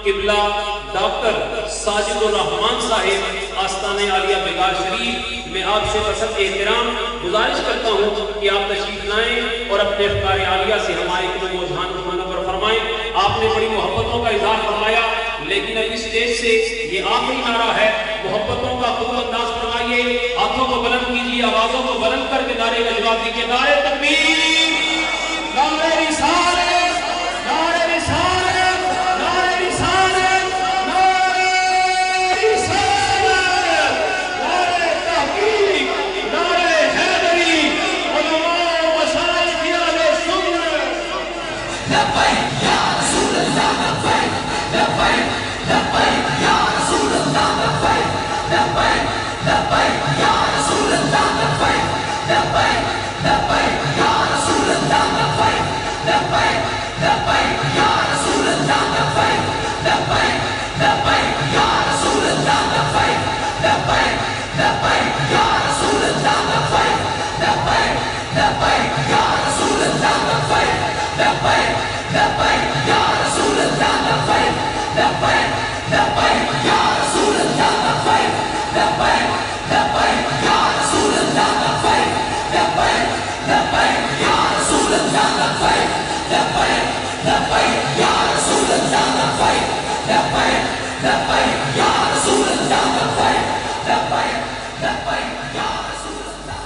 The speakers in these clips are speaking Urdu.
قبلہ ڈاکٹر ساجد الرحمان صاحب آستانہ عالیہ بگار شریف میں آپ سے بسط احترام گزارش کرتا ہوں کہ آپ تشریف لائیں اور اپنے افکار عالیہ سے ہمارے قلوب و اذہان کو منور فرمائیں۔ آپ نے بڑی محبتوں کا اظہار فرمایا، لیکن اب اس اسٹیج سے یہ آخری نعرہ ہے، محبتوں کا خوب انداز فرمائیے، ہاتھوں کو بلند کیجیے، آوازوں کو بلند کر کے نعرے کا جواب دیجیے۔ نعرے تکبیر، نعرے رسالت، نعرے رسالت، نعرے رسالت، نعرے رسالت، نعرے تحقیق، نعرے حیدری، علماء و مشائخ اہل سنت۔ لبیک یا رسول اللہ، لبیک لبیک لبیک یا رسول اللہ، لبیک لبیک لبیک یا رسول اللہ، لبیک لبیک لبیک یا رسول اللہ، لبیک لبیک لبیک یا رسول اللہ، لبیک لبیک لبیک یا رسول اللہ، لبیک لبیک لبیک یا رسول اللہ، لبیک لبیک لبیک یا رسول اللہ، لبیک لبیک لبیک یا رسول اللہ، لبیک لبیک لبیک یا رسول اللہ، لبیک لبیک لبیک یا رسول اللہ، لبیک لبیک لبیک یا رسول اللہ، لبیک لبیک لبیک یا رسول اللہ، لبیک لبیک لبیک یا رسول اللہ، لبیک لبیک لبیک یا رسول اللہ۔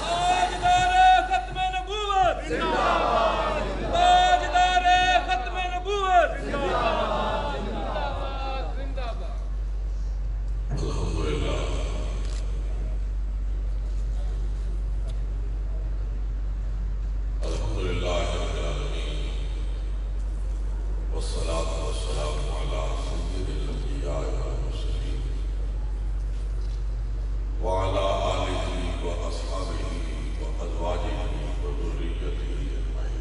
تاجدار ختم نبوت زندہ باد، تاجدار ختم نبوت زندہ باد، زندہ باد، زندہ باد۔ الحمدللہ الحمدللہ رب العالمین، والصلاة والسلام علی سید الانبیاء والمرسلین وعلی آلہ واصحابہ وازواجہ وذریتہ اجمعین۔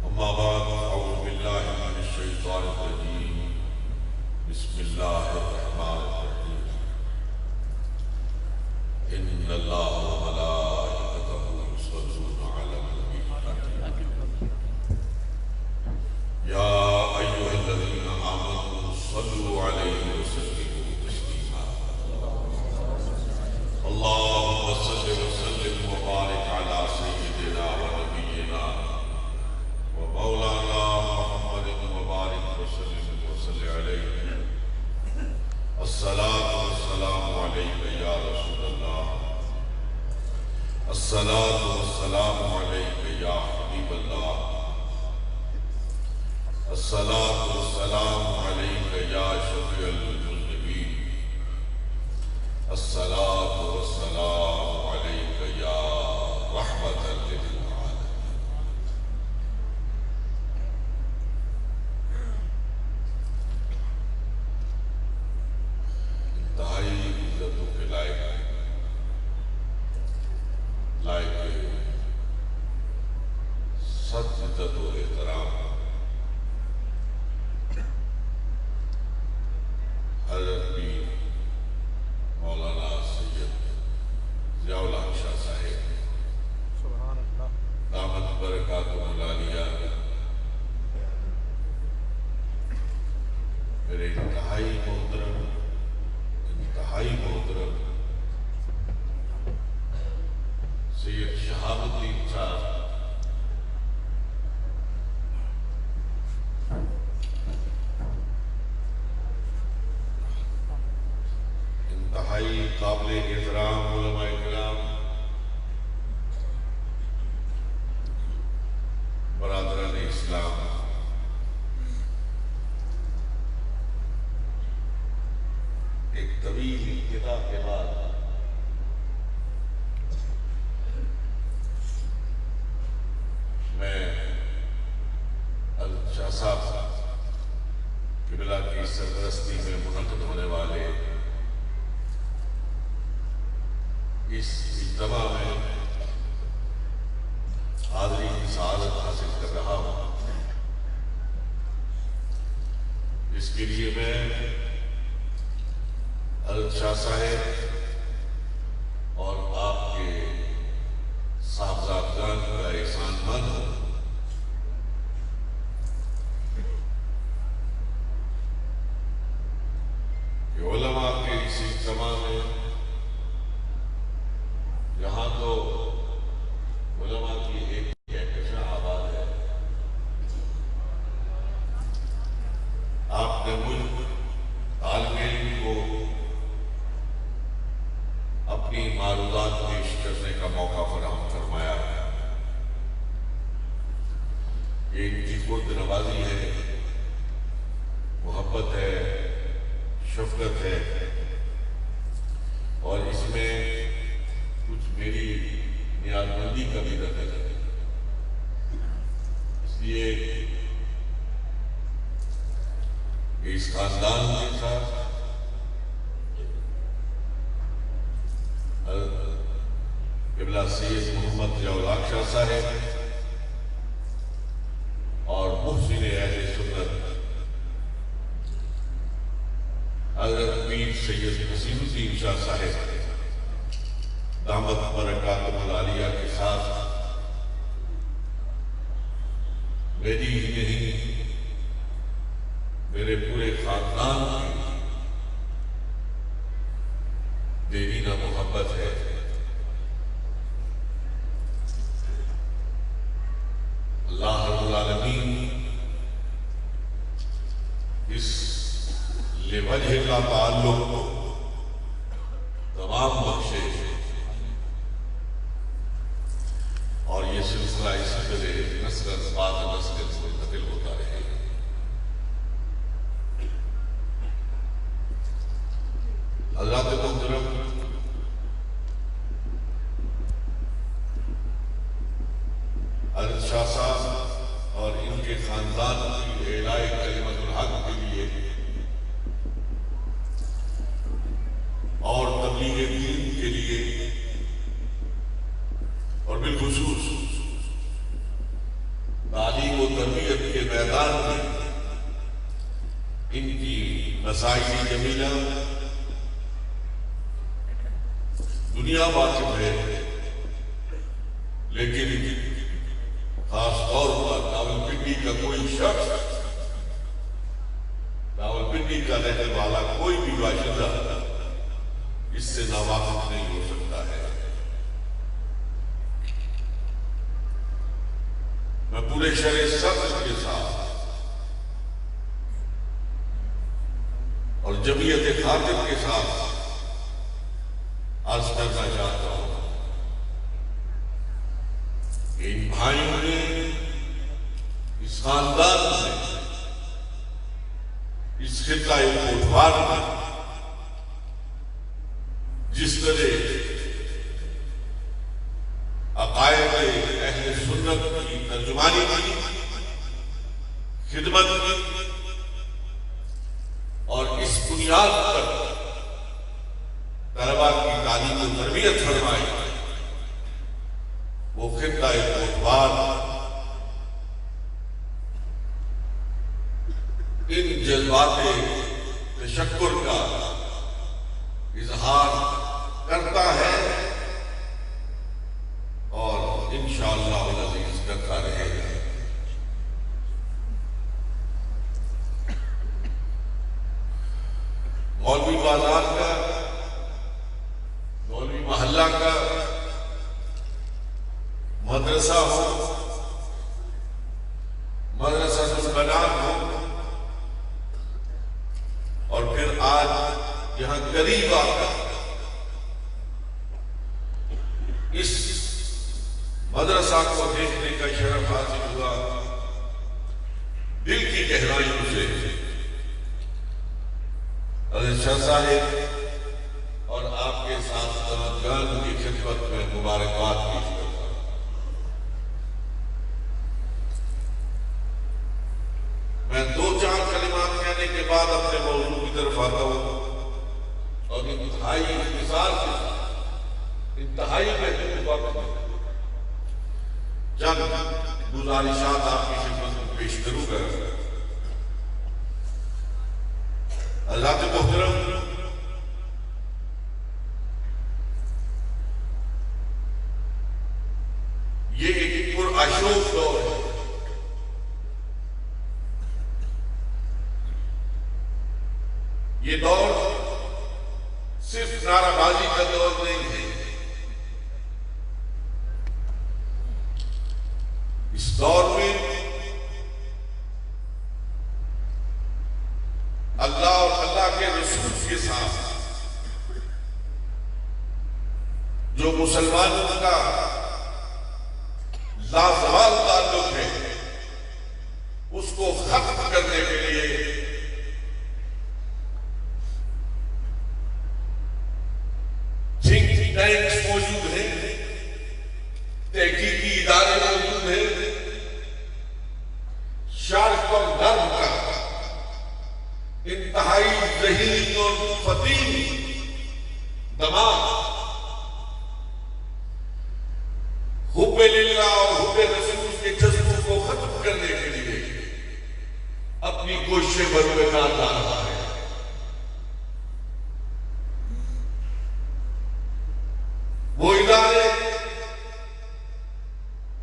اما بعد، اعوذ باللہ من الشیطان الرجیم، بسم اللہ الرحمن الرحیم۔ ان اللہ وملائکتہ یصلون علی النبی یا ایھا الذین آمنوا صلوا علیہ وسلموا تسلیما۔ اللہم صل وسلم وبارک علی سیدنا ونبینا ومولانا محمد وبارک وسلم وصل علیہ۔ الصلاة والسلام علیک یا رسول اللہ، الصلاة والسلام علیک یا حبیب اللہ، الصلاة والسلام علیک یا شفیع المذنبین، الصلاة والسلام علیک یا رحمة للعالمین۔ انتہائی عزتوں کے لائق سچ عزت و احترام حضرت پیر مولانا سید ضیاء الحق شاہ صاحب دامت برکاتہ العالیہ، میرے انتہائی محترم سید شہاب الدین صاحب، انتہائی قابل احترام علماء کرام، برادران اسلام، ایک طویل ابتدا کے بعد میں شاہ صاحب قبلہ کی سرپرستی میں منعقد ہونے والے اس اجتماع میں حاضری کی سعادت حاصل کر رہا ہوں۔ اس کے لیے میں حضرت شاہ صاحب اور آپ کے صاحبزادگان کا احسان مند ہوں شفقت ہے، اور اس میں کچھ میری نیاز مندی کا بھی نظر ہے. اس لیے کہ اس خاندان کے ساتھ قبلہ سید محمد ضیاء-ال-حق شاہ صاحب اور محسن اہل سنت حضرت پیر سید نصیر الدین شاہ صاحب دامت برکاتہ العالیہ کے ساتھ میری ہی نہیں میرے پورے خاندان کی دیرینہ محبت ہے. اللہ رب العالمین اس لوجہ کا تعلق تمام بخشے اور یہ سلسلہ اسی طرح نسل بعد نسل منتقل ہوتا رہے. حضرات محترم، حضرت شاہ صاحب اور ان کے خاندان کی اعلاء کلمت الحق کے لیے اور تبلیغ دین کے لیے اور بالخصوص تعلیم و تربیت کے میدان میں ان کی مسائل جمیلہ دنیا واقف ہے، لیکن خاص طور پر راولپنڈی کا کوئی شخص، راولپنڈی کا رہنے والا کوئی بھی باشندہ اس سے ناواقف نہیں ہو سکتا ہے. میں پورے شرع صدر کے ساتھ اور جمعیت خاطر کے ساتھ عرض کرنا چاہتا ہوں کہ ان بھائیوں نے اس خاندان میں اس خطہ کوٹوار میں جس طرح عقائد اہل سنت کی ترجمانی کی، خدمت کی، اور اس بنیاد پر طلباء کی تعلیم و تربیت فرمائی، وہ خطہ کوٹوار ان جذبات تشکر کا اظہار کرتا ہے اور انشاءاللہ العزیز کرتا رہے گا. مولوی بازار کا، مولوی محلہ کا مدرسہ ہو، مدرسہ البنات ہو، اور پھر آج یہاں قریب آ کر اس مدرسہ کو دیکھنے کا شرف حاصل ہوا، دل کی گہرائیوں سے حضرت شاہ صاحب اور آپ کے ساتھ کی خدمت میں مبارکباد پیش کرتا ہوں. میں دو چار کلمات کہنے کے بعد اپنے موضوع کی طرف آتا ہوں اور انتہائی اختصار کے ساتھ انتہائی محدود وقت میں چند گزارشات آپ کی خدمت میں پیش کروں گا. حضرات محترم، یہ ایک پراشوق دور ہے. یہ دور صرف نعرہ بازی کا دور نہیں ہے. اس دور میں اللہ اور اللہ کے رسول کے ساتھ جو مسلمانوں کا لازوال تعلق ہے، اس کو ختم کرنے کے لیے انتہائی ذہین اور فتیم دماغ حب للہ اور حب رسول کے جذبوں کو ختم کرنے کے لیے اپنی کوششیں بروکار لا رہا ہے۔ وہ ادارے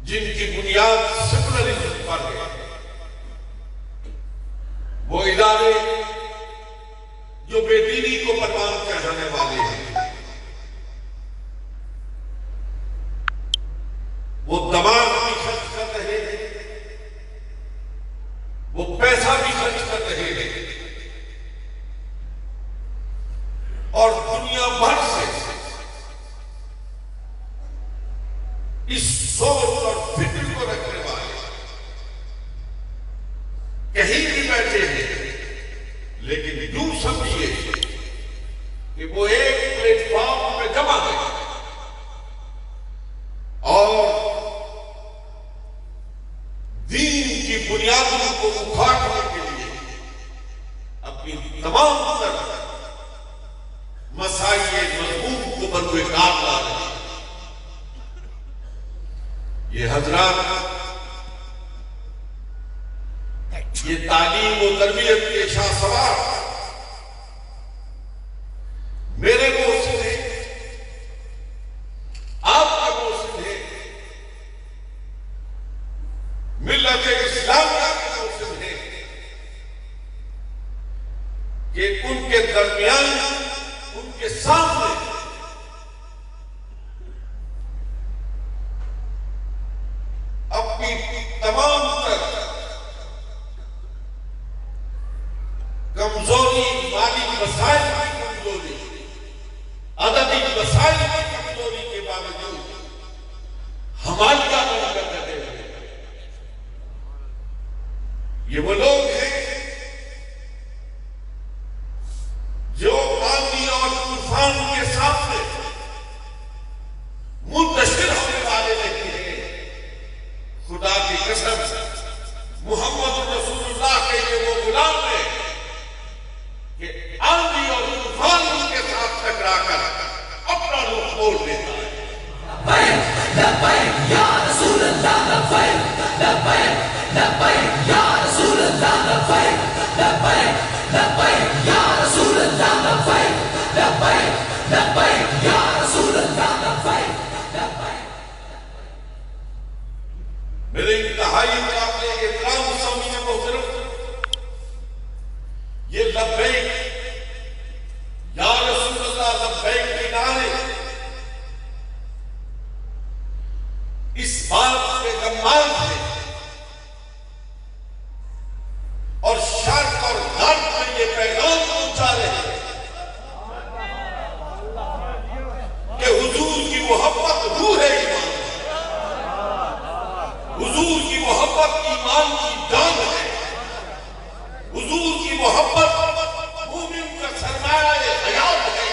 جن کی بنیاد سیکولرزم پر ہے، وہ ادارے جو بے دینی کو پروان چڑھانے والے ہیں، وہ دماغ بھی خرچ کر رہے ہیں، وہ پیسہ بھی خرچ کر رہے ہیں، اور دنیا بھر سے اس سوچ اور فکر کو رکھنے والے کہیں بھی بیٹھے ہیں، لیکن یوں سمجھیے کہ وہ ایک پلیٹ فارم پہ جمع ہے اور دین کی بنیادوں کو اکھاڑنے کے لیے اپنی تمام تر مسائل مضمون کو بروکار لا رہے ہیں۔ یہ حضرات یہ تعلیم و تربیت کے شاہ سوار میرے محسن ہیں، آپ کا محسن ہے، ملت اسلامیہ کے محسن ہے، کہ ان کے درمیان ان کے سامنے اپنی تمام تر کمزوری، مالی وسائل کی کمزوری، عددی وسائل کی کمزوری کے باوجود ہماری کام کر رہے ہیں۔ یہ وہ لوگ ہیں جو آندھی اور طوفان کے سامنے منتشر ہونے والے نہیں ہیں۔ خدا کی قسم محمد رسول اللہ کے یہ وہ غلام ہیں کہ آندھی اور طوفان ان کے ساتھ ٹکرا کر اپنا رخ موڑ لیتا ہے۔ لبیک لبیک یا رسول اللہ، لبیک لبیک لبیک یا رسول اللہ، لبیک لبیک لبیک یا رسول اللہ، لبیک لبیک لبیک یا رسول اللہ، لبیک لبیک۔ میرے انتہائی قابل احترام سامعین محترم، یہ لبیک یا رسول اللہ لبیک کے نعرے اس بات کے گمان ہے اور شرق اور غرب میں یہ پیغام پہنچا رہے ہیں کہ حضور کی محبت روح ہے ایمان، حضور کی محبت ایمان کی جان ہے، حضور کی محبت مومن کا سرمایہ حیات ہے۔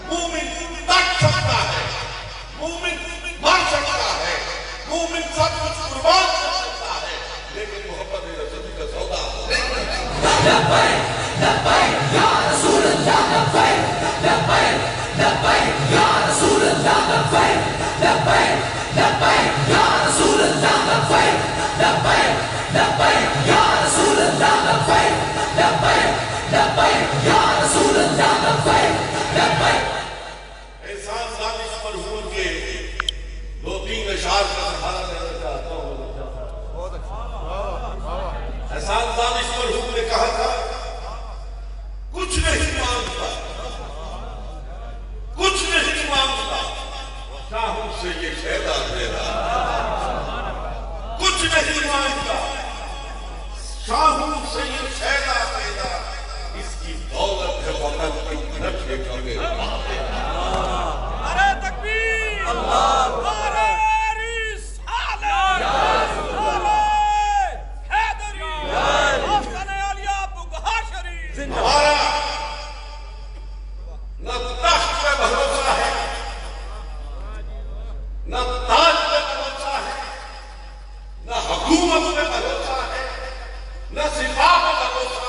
مومن تک سکتا ہے، مومن مر سکتا ہے، مومن سب کچھ قربان کر سکتا ہے، لیکن محبت رسول کا سودا لبیک لبیک یا رسول اللہ، لبیک لبیک لبیک یا رسول اللہ، لبیک لبیک لبیک یا رسول اللہ، لبیک لبیک لبیک یا رسول اللہ، لبیک لبیک لبیک یا رسول اللہ، لبیک لبیک۔ احسان دانش مرحوم کے دو تین اشعار کا سہارا لینا چاہتا ہوں۔ احسان دانش مرحوم نے کہا تھا، کچھ نہیں مانگتا، کچھ نہیں مانگتا، شاہوں سے یہ شہدا میرا، کچھ نہیں مانگتا، شاہوں سے یہ شہدا میرا، اس کی دولت ہے وطن کی نقشے کرے۔ نعرہ تکبیر، نعرہ رسالت، نعرہ حیدری، آستان عالیہ بگہا شریف۔ ہمارا نہ تخت پہ بھروسہ ہے، نہ تاج پہ بھروسہ ہے، نہ حکومت پہ بھروسہ ہے، نہ سپاہ پہ بھروسہ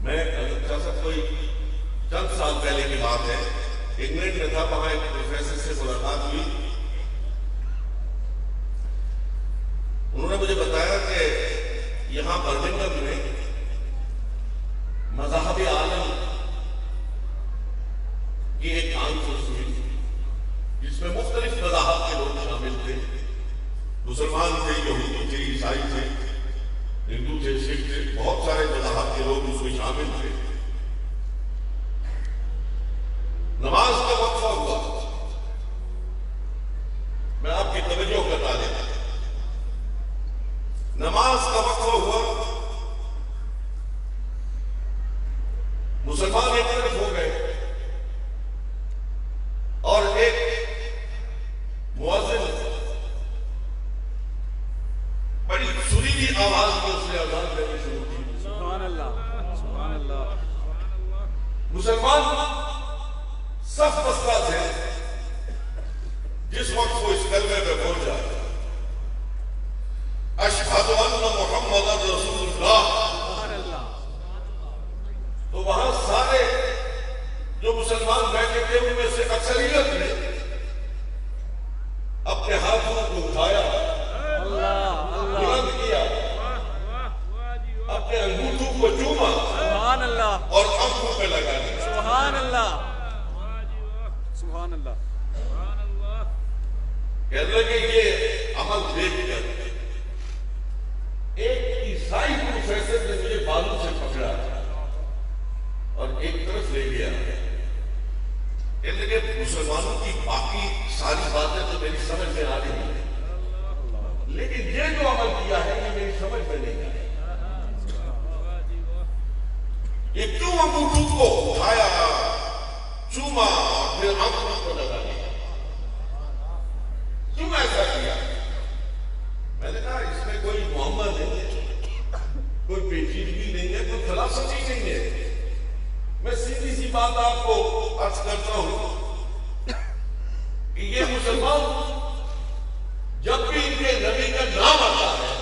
میں کوئی چند سال پہلے کی بات ہے، انگلینڈ میں تھا، وہاں ایک پروفیسر سے ملاقات ہوئی. انہوں نے مجھے بتایا کہ یہاں برمنگھم میں مذاہب عالم کی ایک کانفرنس ہوئی جس میں مختلف مذاہب کے لوگ شامل تھے. مسلمان تھے، یہودی تھے، عیسائی تھے، ہندو تھے، سکھ تھے، بہت سارے مذاہب کے لوگ اس میں شامل تھے. نماز کا وقفہ ہوا. میں آپ کی توجہ کرتا دیتا. نماز کا وقفہ ہوا، مسلمان ایک طرف ہو گئے اور ایک مؤذن بڑی سریلی آواز میں اس نے اذان کرنی شروع کی. سبحان اللہ، سبحان اللہ. مسلمان صف بستہ تھے. جس وقت وہ اس کلمے پہ پہنچا، اشہد ان محمد رسول اللہ، تو وہاں سارے جو مسلمان بیٹھے تھے ان میں سے اکثریت نے اپنے ہاتھوں کو اٹھایا، بلند کیا، اپنے انگوٹھوں کو چوما سبحان اللہ اور آنکھوں پہ لگا دیا. سبحان اللہ سبحان اللہ. کہنے لگے یہ عمل دیکھ کر ایک عیسائی پروفیسر نے مجھے بالوں سے پکڑا اور ایک طرف لے گیا. کہنے لگے مسلمانوں کی باقی ساری باتیں تو میری سمجھ میں آ رہی ہیں، لیکن یہ جو عمل کیا ہے یہ میری سمجھ میں نہیں آئی. یہ کیوں انگوٹھوں کو اٹھایا، چوما اور پھر آنکھوں کو لگا دیا؟ کیوں ایسا کیا؟ میں نے کہا اس میں کوئی معمہ نہیں ہے، کوئی پیچیدگی نہیں ہے، کوئی فلسفی نہیں ہے. میں سیدھی سی بات آپ کو عرض کرتا ہوں کہ یہ مسلمان جب بھی ان کے نبی کا نام آتا ہے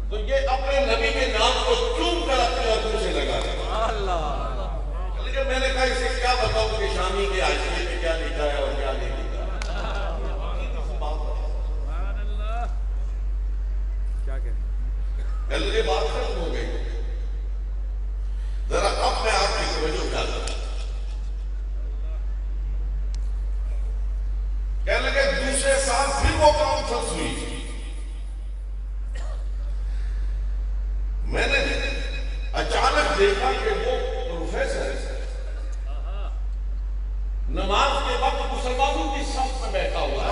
تو یہ اپنے نبی کے نام کو چوم کر اپنے آنکھوں سے لگا دیں. لیکن میں نے کہا اسے کیا بتاؤں کہ شامی کے حاشیے میں کیا لکھا ہے اور کیا نہیں لکھا ہے. یہ بات ختم ہو گئی. ذرا اب میں آپ کی توجہ ڈالتا ہوں. کہنے لگے دوسرے سال پھر وہ کانفرنس ہوئی. میں نے اچانک دیکھا کہ وہ پروفیسر نماز کے وقت مسلمانوں کی صف میں بیٹھا ہوا ہے.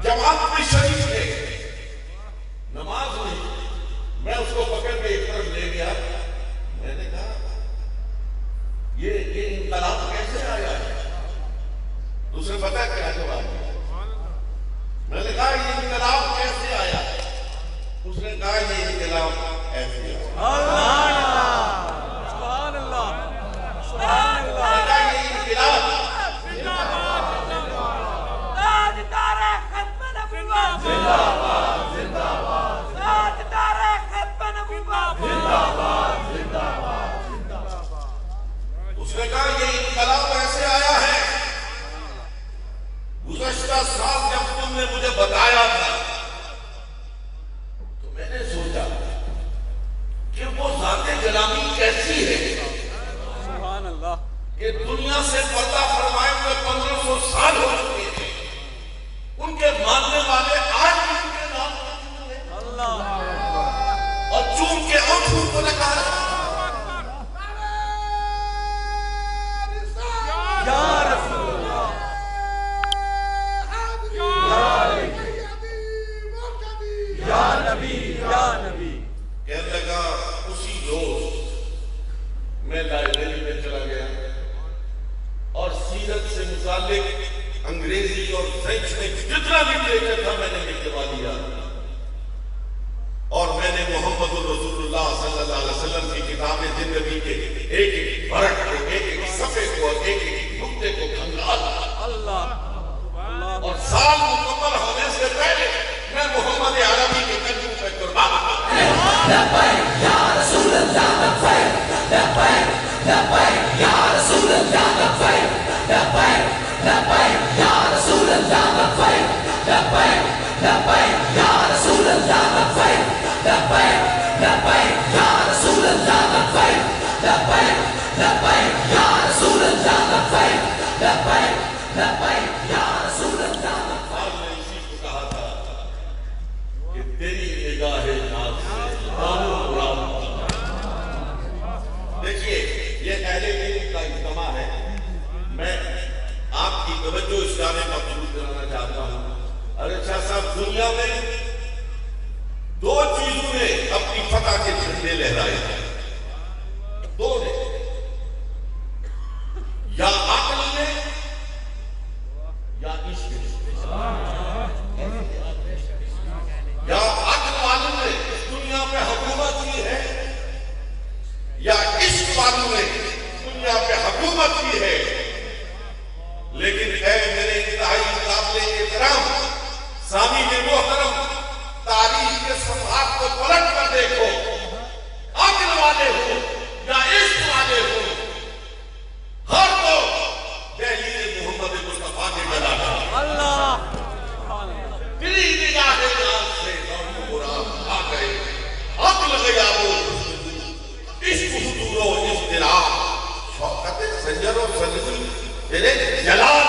جماعت میں شریف تھے، نماز نہیں. میں اس کو پکڑ کے ایک طرف لے گیا. میں نے کہا یہ انقلاب کیسے آیا ہے؟ دوسرے پتا کیا جواب دیا؟ میں نے کہا یہ انقلاب کیسے آیا؟ اس نے کہا یہ انقلاب ایسے آیا. سبحان اللہ سبحان اللہ. میں نے کہا یہ انقلاب اس نے کہا یہ انقلاب ایسے آیا ہے. گزشتہ سال جب تم نے مجھے بتایا تھا تو میں نے سوچا کہ وہ ذات جلالی کیسی ہے سبحان اللہ. کہ دنیا سے پردہ فرمائے ہوئے 1500 سال ہو چکے ہیں. ان کے ماننے والے آج بھی ان کے نام موجود ہیں اور چوم کے آنکھوں کو لگا رہے ہیں. یا رسول اللہ یا نبی یا نبی. کہنے لگا اسی روز میں لائبریری میں چلا گیا اور سیرت سے متعلق انگریزی اور فرینچ میں جتنا لٹریچر تھا میں نے لکھوا دیا اور میں نے محمد رسول اللہ صلی اللہ علیہ وسلم کی کتاب زندگی کے ایک ایک برق کو، ایک ایک صفحے کو اور ایک ایک نقطے کو کھنگالا. اللہ اور سال مکمل ہونے سے پہلے میں محمد عربی کے دنیا میں دو چیزوں نے اپنی فتح کے جھنڈے لہرائے ہیں، دو نے، یا عقل نے یا عشق نے۔ یا عقل والوں نے اس دنیا پہ حکومت کی ہے، یا عشق والوں نے دنیا پہ حکومت کی ہے۔ لیکن اے میرے انتہائی قابل احترام سامعین محترم، تاریخ کے صفحات کو پلٹ کر دیکھو، عقل والے ہو یا عشق والے ہو، ہر کو دہلیز محمد مصطفیٰ نے بنا ڈالا۔ اللہ تیری نگاہ ناز سے غم و غرام آ گئے، عقل غیاب و عشق حضور و اضطراب، شوکت سنجر و سنجر تیرے جلال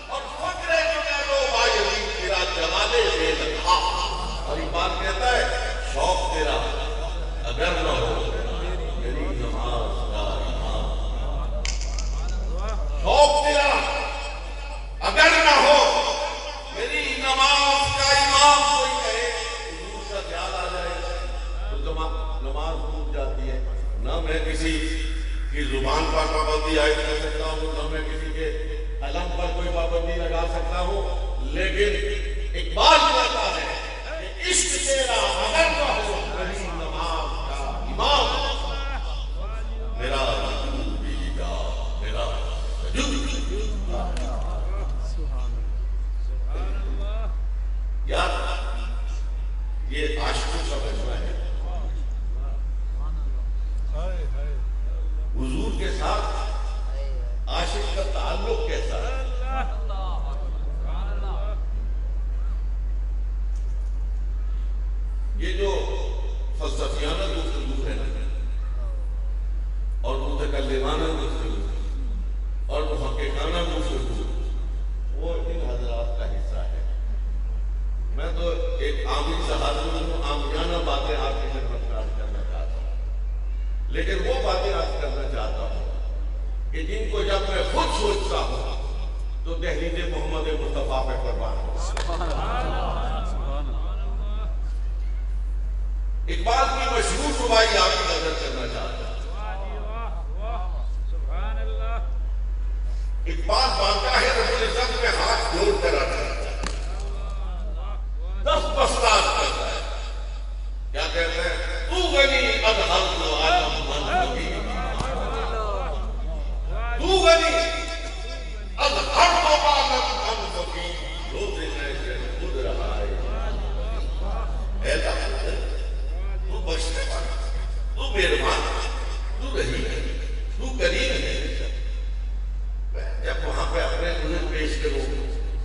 اور فکر جنیل و بایدی تیرا جمال بے لکھا۔ اور اقبال کہتا ہے شوق تیرا اگر نہ ہو میری نماز کا امام، شوق تیرا اگر نہ ہو میری نماز کا امام۔ کوئی کہے حضور کا خیال آ جائے تو نماز ٹوٹ جاتی ہے، نہ میں کسی کی زبان پر پابندی عائد کر سکتا ہوں، نہ میں کسی کے علم پر کوئی پابندی لگا سکتا ہوں، لیکن اقبال کہتا ہے کہ عشق تیرا اگر نہ ہو میری نماز کا امام، میرا وجود بھی گا، میرا وجود بھی گا۔ یار یہ عاشقوں کا مجمع ہے، حضور کے ساتھ عاشق کا تعلق کیسا ہے؟ یہ جو فلسفیانہ گفتگو ہے اور متکلمانہ گفتگو اور محققانہ گفتگو، وہ ان حضرات کا حصہ ہے۔ میں تو ایک عامی صحابی ہوں، عامیانہ باتیں آپ کی خدمت میں عرض کرنا چاہتا ہوں، لیکن وہ باتیں عرض کرنا چاہتا ہوں کہ جن کو جب میں خود سوچتا ہوں تو دہلیز محمد مصطفیٰ پہ قربان ہوں۔ اقبال کی مشہور ربائی آپ کی نظر کرنا چاہتا ہوں۔ اقبال بارگاہ رب العزت میں ہاتھ جوڑ کر آتا ہے، دستبردار کرتا ہے، کیا کہتے ہیں؟ تو غنی ادھر تو عالم من لگی، تو غنی ادھر تو عالم من لگی، روز ایسے خود رہا ہے۔ اے اللہ تو بخشنے والا، تو مہربان، تو رحیم ہے، تو کریم ہے۔ جب وہاں پہ اپنے انہیں پیش کرو،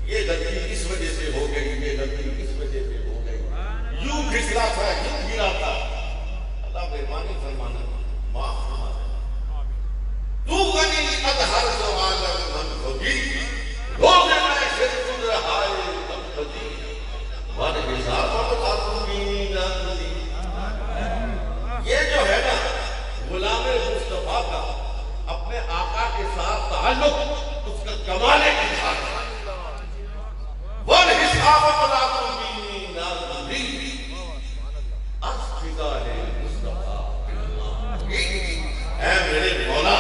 یہ غلطی اس وجہ سے ہو گئی، یہ غلطی اس وجہ سے ہو گئی، یوں پھسلا تھا، یوں گرا تھا، اللہ مہربانی فرمانا معاف فرمانا۔ تو غنی ادھر تو عالم من خودی، روز میں سے خود رہائے من خودی، ون حساب تعلقی نازلی۔ یہ جو ہے نا غلام مصطفیٰ کا اپنے آقا کے ساتھ تعلق، اس کا کمال انسان ہے۔ ون حساب تعلقی نازلی، اسفدہ ہے مصطفیٰ۔ اے میرے مولا،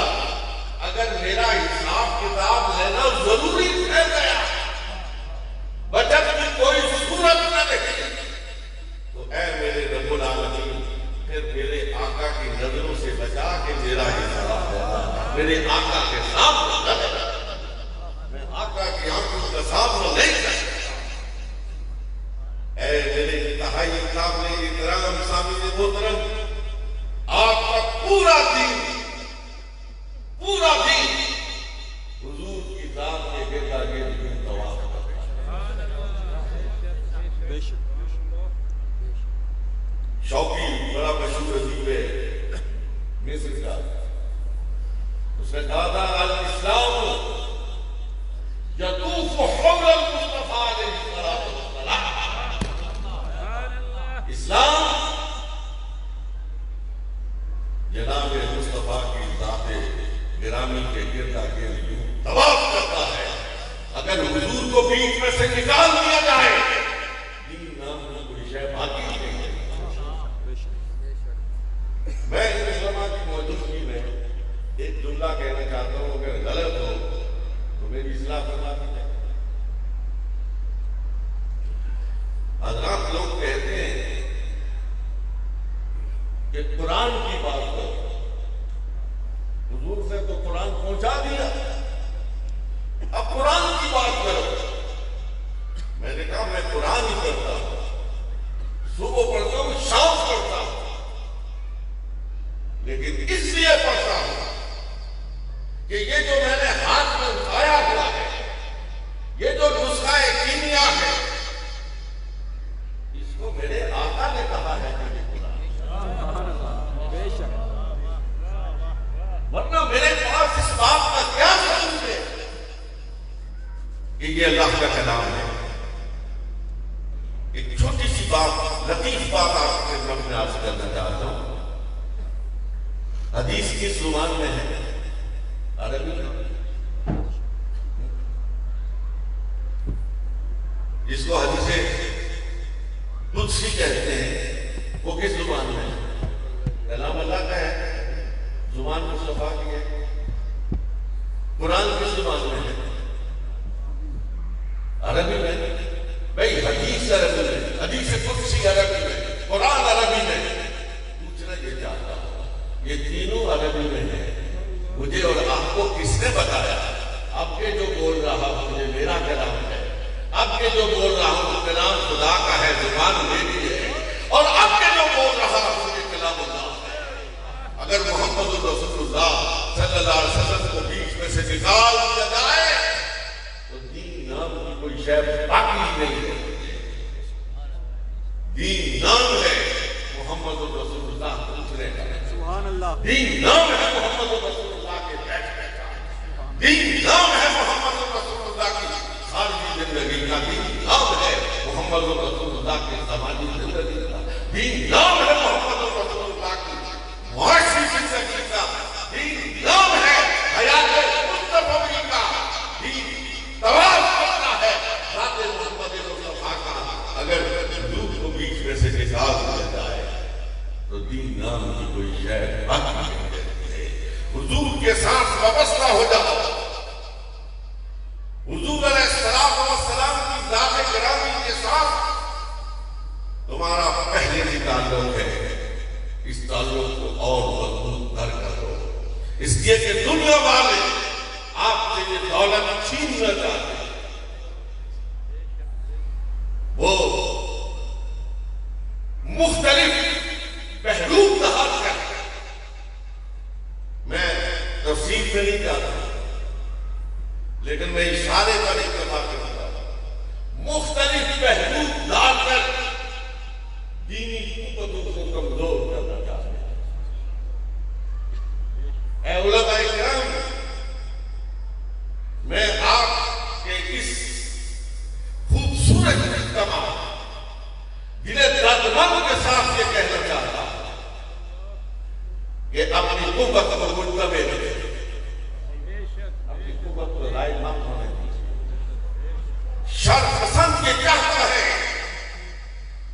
اگر میرا حساب کتاب لینا ضروری ہے گیا، بچت میں کوئی صورت نہ رہی، تو اے میرے رب العالمین پھر میرے آقا کی نظروں سے بچا کے میرا حساب لینا، میرے آقا کے سامنے نہ لینا، میں آقا کی آنکھوں کا سامنا نہیں کر سکتا۔ اے میرے انتہائی فزاد الاسلام یطوف حول المصطفیٰ علیہ الصلوۃ والسلام. اسلام جناب مصطفیٰ کی ذات گرامی کے گرد گرد یوں طواف کرتا ہے. اگر حضور کو بیچ میں سے نکال دیا جائے دین نام کی کوئی شے باقی نہیں ہے. میں ان علماء کی موجودگی میں ایک جملہ کہنا چاہتا ہوں، اگر غلط ہو تو میری اصلاح فرما دیجیے. حضرات لوگ کہتے ہیں کہ قرآن کی بات کرو. حضور سے تو قرآن پہنچا دیا، اب قرآن کی بات کرو. میں نے کہا میں قرآن ہی پڑھتا ہوں، صبح پڑھتا ہوں، شام پڑھتا ہوں، لیکن اس لیے پڑھتا ہوں کہ یہ جو میں نے ہاتھ میں اٹھایا ہوا ہے، یہ جو نسخہ کیمیا ہے، اس کو میرے آقا نے کہا ہے کہ یہ قرآن ہے. ورنہ میرے پاس اس بات کا کیا ثبوت ہے کہ یہ اللہ کا کلام ہے. ایک چھوٹی سی بات، لطیف بات آپ کے سامنے عرض کرنا چاہتا ہوں. حدیث کس زبان میں ہے؟ عربی میں. جس کو حدیث قدسی کہتے ہیں وہ کس زبان میں ہے؟ کلام اللہ کا ہے، زبان مصطفیٰ کی ہے. قرآن کس زبان میں ہے؟ عربی میں. بھئی حدیث عربی میں، حدیث قدسی عربی میں، قرآن عربی میں. پوچھنا یہ چاہتا ہوں یہ تینوں عربی میں ہیں. مجھے اور آپ کو کس نے بتایا؟ اب کے جو بول رہا ہوں یہ میرا کلام ہے، اب کے جو بول رہا ہوں کلام خدا کا ہے، زبان میری ہے، اور اب کے جو بول رہا ہوں یہ کلام اللہ ہے. اگر محمد رسول اللہ صلی اللہ علیہ وسلم کو بیچ میں سے نکال دیا جائے تو دین نام کی کوئی شے باقی نہیں ہے. دین نام ہے محمد رسول اللہ دوسرے کا. سبحان اللہ. دین نام ہے محمد رسول اللہ کے بیٹھنے کا. دین نام ہے محمد رسول اللہ کی خارجی زندگی کا. دین نام ہے محمد رسول اللہ کی سماجی زندگی کا. دین نام ہے محمد رسول اللہ کی معاشی زندگی کا. دین نام ہے حیات مصطفی کا. دین طواف کرنا ہے ذات محمد مصطفیٰ کا. اگر حضور کو بیچ میں سے نکال دیا جائے تو دین نام کی کوئی شے باقی نہیں رہتی. حضور کے ساتھ وابستہ ہو جاؤ. حضور علیہ السلام کی ذات گرامی کے ساتھ تمہارا پہلے ہی تعلق ہے. اس تعلق کو اور مضبوط کر کرو، اس لیے کہ دنیا والے آپ سے یہ دولت چھیننا چاہتے ہیں. وہ مختلف پہلو ظاہر کرتے ہیں. میں تفصیل میں نہیں جاتا لیکن میں اشارے پر اکتفا کرتا ہوں. مختلف پہلو ڈال کر دینی قوتوں کو کمزور کرنا چاہتے ہیں. اے علماء کرام، میں آپ کے اس خوبصورت اجتماع جنہیں دردمند کے ساتھ یہ کہنا چاہتا ہوں کہ اپنی قوت کو منتبہ رکھیں، اپنی قوت کو ضائع نہ ہونے دیجیے. شر پسند یہ چاہتا ہے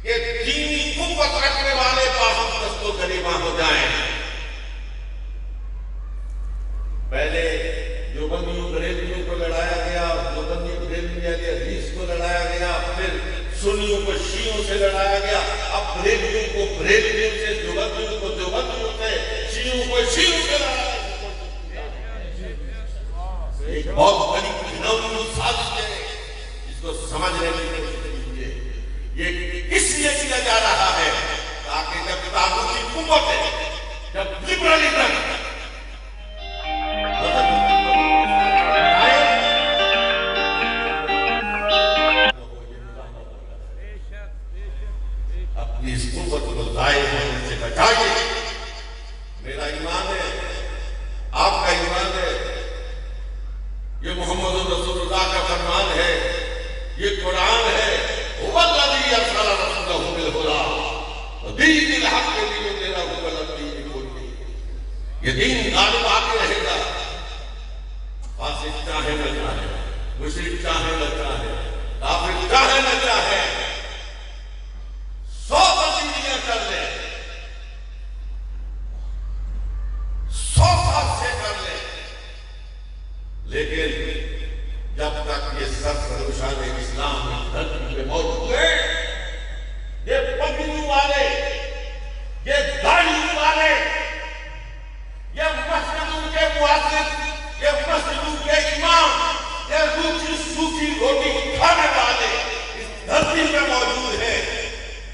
کہ دینی قوت رکھنے والے باہم دست و گریباں ہو جائیں. پہلے جو بندیوں بریلویوں کو لڑایا گیا، جو بندی بریلوی علی حدیث کو لڑایا گیا، پھر سنیوں کو شیعوں سے لڑایا گیا. اب بریلویوں کو بریلویوں سے، دیوبندیوں کو دیوبندیوں سے، شیعوں کو شیعوں سے لڑایا گیا. ایک بہت بڑی گھناؤنی سازش ہے، اس کو سمجھنے کی کوشش کیجیے. یہ اس لیے کیا جا رہا ہے تاکہ جب طاغوتی قوت ہے، جب لبرلزم اپنی اس قوت کو ضائع ہونے سے بچائیے. میرا ایمان ہے، آپ کا ایمان ہے،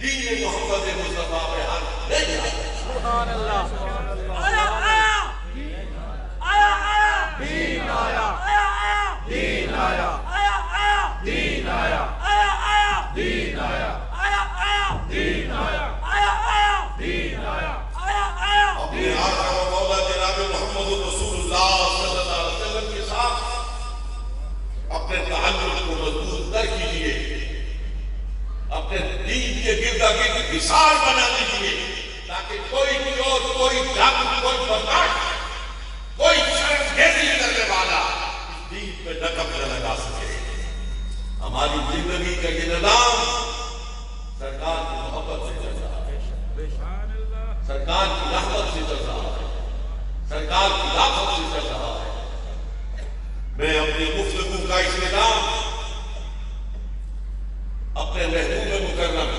دین محمد مصطفیٰ پہ حق نہیں آتا. سبحان اللہ. آیا آیا آیا آیا دین آیا دین آیا دین آیا دین آیا دین آیا دین آیا. اپنے آقا و مولا جناب محمد رسول اللہ صلی اللہ علیہ وسلم کے ساتھ اپنے تعلق کو مضبوط کر کیجئے. اپنے دین کے گردا گرد مثال بنا لیجئے تاکہ کوئی چور، کوئی ڈاکو، کوئی بدماش، کوئی شرمگیزی کرنے والا اس دین پہ نقب نہ لگا سکے. ہماری زندگی کا یہ نظام سرکار کی محبت سے چل رہا ہے، سرکار کی رحمت سے چل رہا ہے، سرکار کی رحمت سے چل رہا ہے. میں اپنی گفتگو کا اس نظام اپنے محبوب مکرم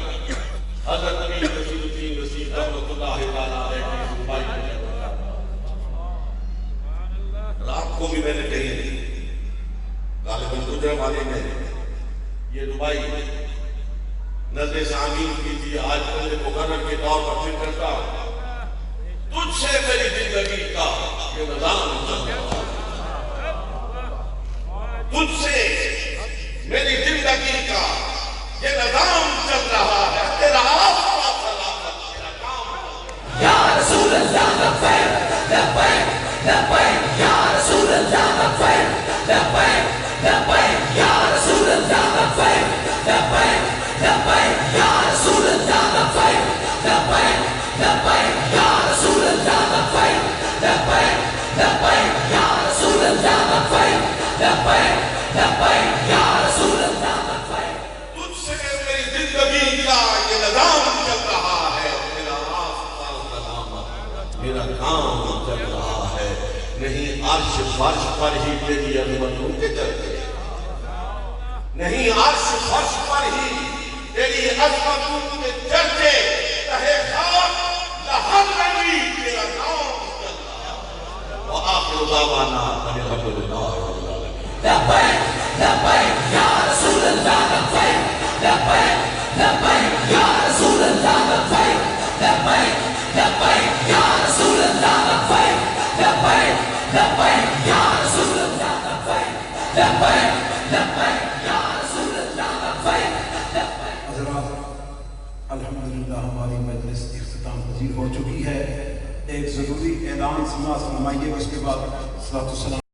حضرت امیر رشید الدین رشید رحمۃ اللہ تعالیٰ علیہ کی دبائی میں جاتا تھا. رات کو بھی میں نے کہی غالباً گجرا والے میں یہ دبائی نظر سامعین کیجیے. آج کل مقرر کے طور پر فکر کرتا ہوں تجھ سے میری زندگی کا یہ نظام چل رہا ہے، تجھ سے میری زندگی کا یہ نظام چل رہا ہے. تیرا آسما سلامت، تیرا کام یا رسول اللہ لبیک لبیک لبیک یا رسول اللہ لبیک لبیک لبیک یا رسول اللہ لبیک لبیک لبیک یا رسول اللہ لبیک لبیک لبیک یا رسول اللہ لبیک لبیک لبیک یا رسول اللہ لبیک لبیک لبیک یا رسول اللہ لبیک. تجھ سے میری زندگی کا یہ نظام چل رہا ہے. میرا آسما سلامت، میرا کام چل رہا ہے. نہیں عرش فرش پر ہی تیری عظمتوں کے چلتے، نہیں عرش فرش پر ہی تیری عظمتوں کے چلتے. کہے خاک لہر لگی تیرا نام چل رہا ہے. وآخر دعوانا ان الحمد للہ رب العالمین. لبیک لبیک یا رسول اللہ لبیک لبیک لبیک یا رسول اللہ لبیک لبیک لبیک یا رسول اللہ لبیک لبیک لبیک یا رسول اللہ لبیک لبیک لبیک یا رسول اللہ لبیک. حضرات الحمدللہ ہماری مجلس اختتام پذیر ہو چکی ہے. ایک ضروری اعلان سماعت فرمائیے، اس کے بعد صلاۃ السلام